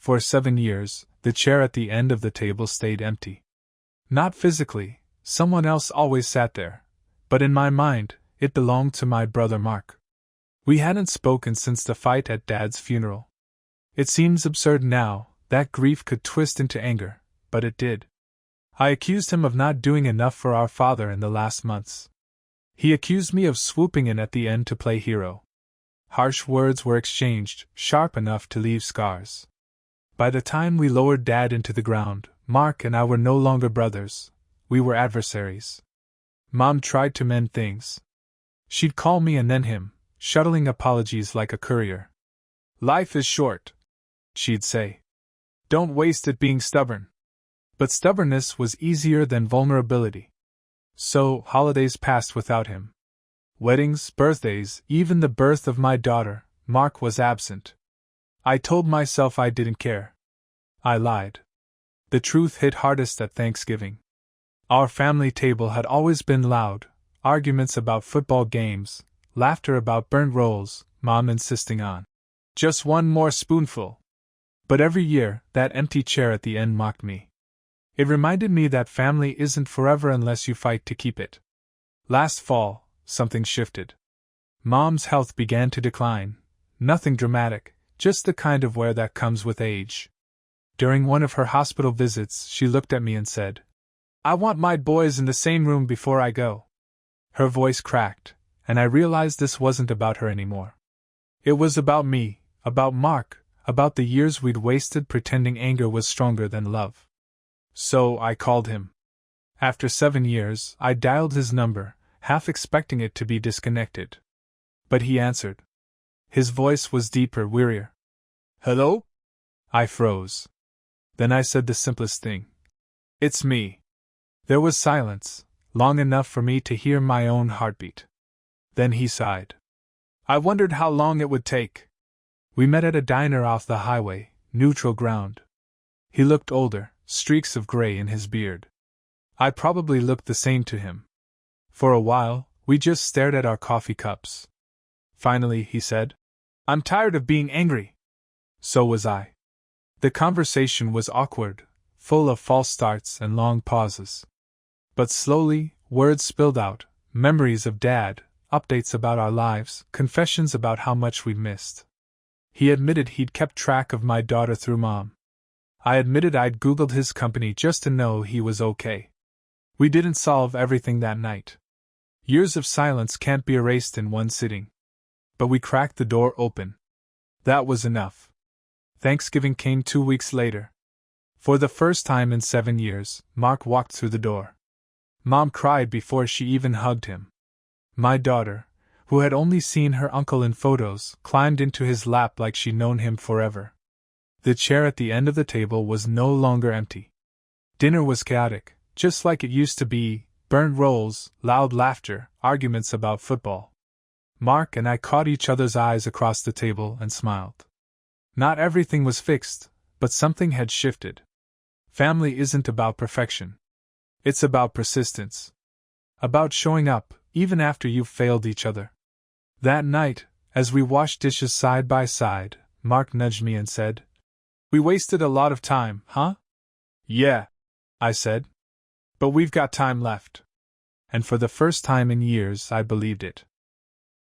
For 7 years, the chair at the end of the table stayed empty. Not physically, someone else always sat there, but in my mind, it belonged to my brother Mark. We hadn't spoken since the fight at Dad's funeral. It seems absurd now that grief could twist into anger, but it did. I accused him of not doing enough for our father in the last months. He accused me of swooping in at the end to play hero. Harsh words were exchanged, sharp enough to leave scars. By the time we lowered Dad into the ground, Mark and I were no longer brothers, we were adversaries. Mom tried to mend things. She'd call me and then him, shuttling apologies like a courier. "Life is short," she'd say. "Don't waste it being stubborn." But stubbornness was easier than vulnerability. So, holidays passed without him. Weddings, birthdays, even the birth of my daughter, Mark was absent. I told myself I didn't care. I lied. The truth hit hardest at Thanksgiving. Our family table had always been loud, arguments about football games, laughter about burnt rolls, Mom insisting on just one more spoonful. But every year, that empty chair at the end mocked me. It reminded me that family isn't forever unless you fight to keep it. Last fall, something shifted. Mom's health began to decline. Nothing dramatic, just the kind of wear that comes with age. During one of her hospital visits, she looked at me and said, "I want my boys in the same room before I go." Her voice cracked, and I realized this wasn't about her anymore. It was about me, about Mark, about the years we'd wasted pretending anger was stronger than love. So I called him. After 7 years, I dialed his number, half expecting it to be disconnected. But he answered. His voice was deeper, wearier. "Hello?" I froze. Then I said the simplest thing. "It's me." There was silence, long enough for me to hear my own heartbeat. Then he sighed. "I wondered how long it would take." We met at a diner off the highway, neutral ground. He looked older, streaks of gray in his beard. I probably looked the same to him. For a while, we just stared at our coffee cups. Finally, he said, "I'm tired of being angry." So was I. The conversation was awkward, full of false starts and long pauses. But slowly, words spilled out, memories of Dad, updates about our lives, confessions about how much we'd missed. He admitted he'd kept track of my daughter through Mom. I admitted I'd Googled his company just to know he was okay. We didn't solve everything that night. Years of silence can't be erased in one sitting. But we cracked the door open. That was enough. Thanksgiving came 2 weeks later. For the first time in 7 years, Mark walked through the door. Mom cried before she even hugged him. My daughter, who had only seen her uncle in photos, climbed into his lap like she'd known him forever. The chair at the end of the table was no longer empty. Dinner was chaotic, just like it used to be, burnt rolls, loud laughter, arguments about football. Mark and I caught each other's eyes across the table and smiled. Not everything was fixed, but something had shifted. Family isn't about perfection. It's about persistence. About showing up, even after you've failed each other. That night, as we washed dishes side by side, Mark nudged me and said, "We wasted a lot of time, huh?" "Yeah," I said. "But we've got time left." And for the first time in years I believed it.